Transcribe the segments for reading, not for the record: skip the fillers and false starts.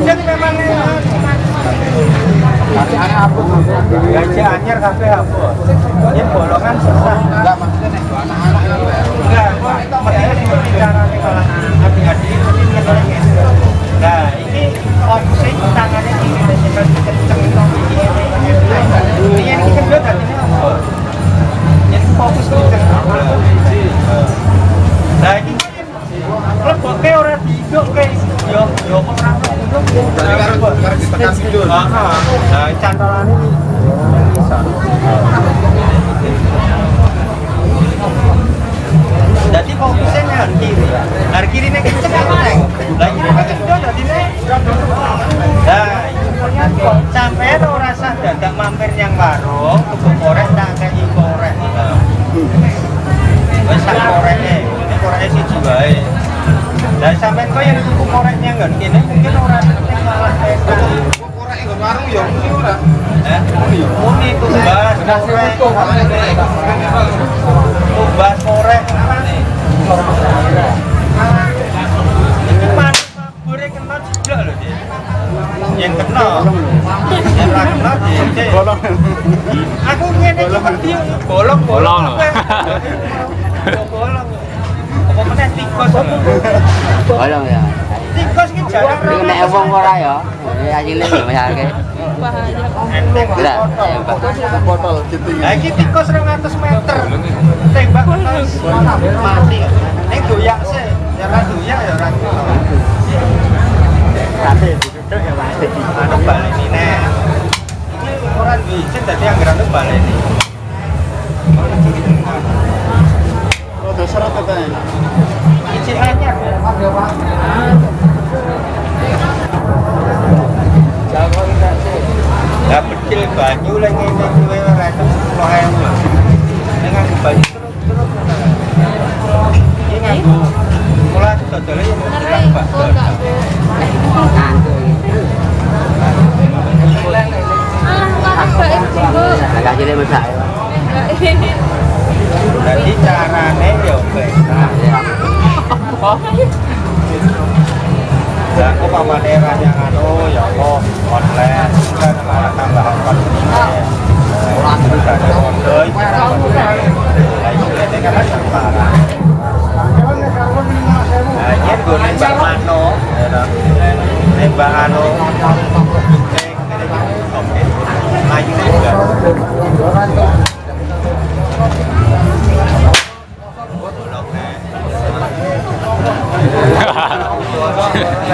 Jadi memang aneh apa tuh? Gaji anyar kafe apa? Ini bolongan susah. Enggak maksudnya nih anak-anak yang enggak. Maksudnya bicara nih kalau adik-adik ini ngene. Nah, ini opsing tangannya ini kenceng ini kedua tadinya apa? Jadi fokus kenceng. Nah, ini leboke ora diduk kae yo ora diduk dari karo ditekan tidur. Nah, cantolane bisa. Jadi fokusnya nang kiri. Nang kiri nek kenceng neng. Lah kiri nek kenceng dadine. Nah, sampean ora usah dadak mampir yang warung, tuku korek tak kei korek. Wis sak koreke, ini koreke siji wae. Lah sampean kok yang tuku koreknya nggon kene mungkin ora penting malah pesta. Korek nggon warung ya muni ora. Muni tumbas korek. Tumbas korek. Iki manuk mabure kena jeblok lho, Dik. Yen kena. Yen ra kena Dik. Bolong. Aku ngene iki wedi bolong-bolong. Bolong. Apa meneh tikus. Bolong ya. Tikus iki jarang Iki nek wong ora ya. Ya asline yo mayake. Lah, botol jenting. Lah iki tikus 200 meter. Tembak terus mati. Nek doyak sih, ya ra doyak ya ora. Tapi duduk ya mati. Anu baleni nek. Iki ora duwe izin dadi anggaran baleni. Terus serat katanya. Izin anyar. Lah becil banyu lek ngene kuwi ora iso 10.000. Nek nganggo banyu terus. Iki nganggo mulai dodole yo Pak. Agak jele masak. Jadi carane yo pesta. Lah kok pamane yang anu ya kok online kan malah tambahan konsumen. Ora ada kondoi. Lah iki kan sampara. Nah, yen go nembak mano, nembak anu kucing ngene iki oke. Maju juga.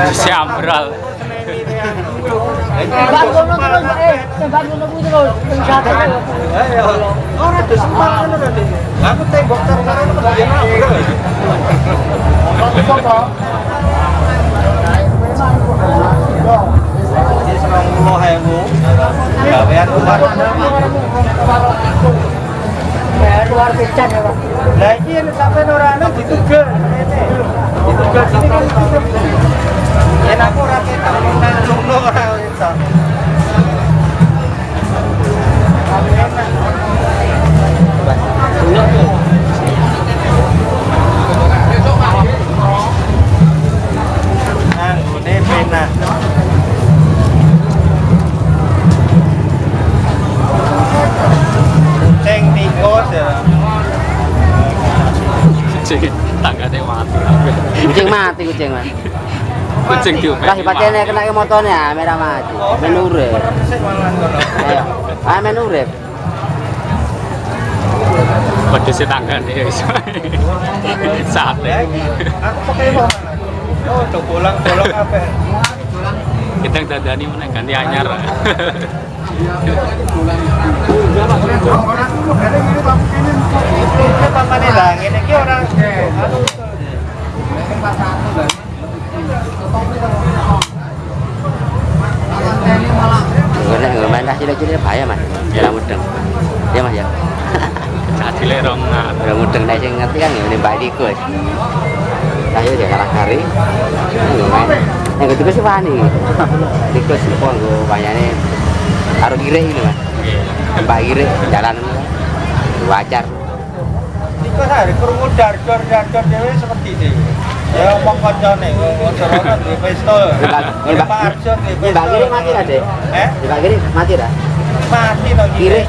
Siambral. Tembak ngono kuwi terus penjata. Ora dos semangat nanti. Aku tembok terus kemudian apa? Jadi 90.000 gawean luar. Luar biasa ya, Pak. Lah iki nek sampean ora ana ditugel ngene. Ditugel sini kan yen aku ora ketok nang lungno ora iso. Anggone pena. Kucing tikus ya. Kucing tanggane mati. Kucing mati kucing, Mas. Kucing diopeni. Lah dipacene kena ke motone merah mati. Menurut. Ayo. Ah menurut. Pedese tanggane ya iso. Sate. Aku pakai apa? Oh, tuh bolong apa? Kita dadani meneh ganti anyar. Ini pamane lah, ngene iki ora anu Nek main cilik-cilik bahaya, Mas. Ya mudeng. Ya, Mas ya. Adile rong Ora mudeng nek sing ngerti kan ngene Mbak Tikus. Ayo dia kalah kari. Nek tikus sih wani. Tikus pon go bayane karo kirek iki lho, Mas. Mbak kirek jalan wajar. tikus hari krungu dar-dor dhewe seperti iki. Ya omong koncone, Jorono duwe pistol. Pak Arjo duwe Ini Mbak pistol. Kiri mati lah deh. Mbak Kiri mati lah. Mati to Kiri.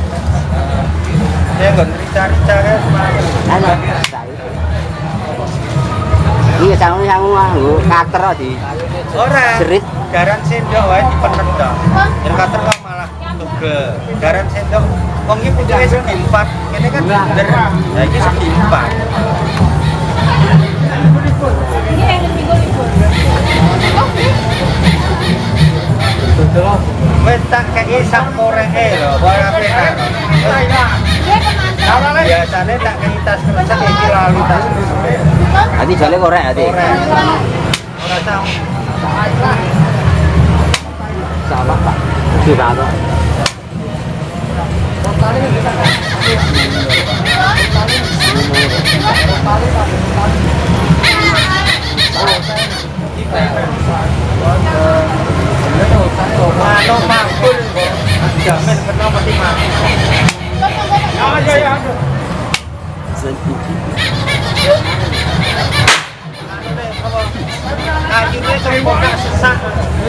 Dia nggon rica-rica kan mati. Ana. Iya sangu nganggo kater di Ora. jerit. Garan sendok wae dipenet to. Yen kater kok malah tugel. Garan sendok wong iki pucuke segi 4. Kene kan bener. Lah iki segi 4. Ini yang libur-libur. Wes tak kei sak koreke lho, ora penak. Biasane tak kei tas kresek iki lali tas kresek. Nanti jale korek nanti. Ora sama. Sama Pak. Di mana? Mano mampun. Jamin kena mati mati. Ya. Akhirnya sempurna sesak.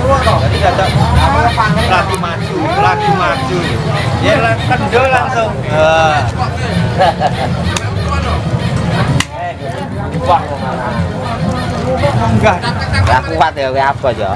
Jadi ada lagi maju. Ya kendor langsung. Wah. Enggak. Lah kuat ya kowe apa ya?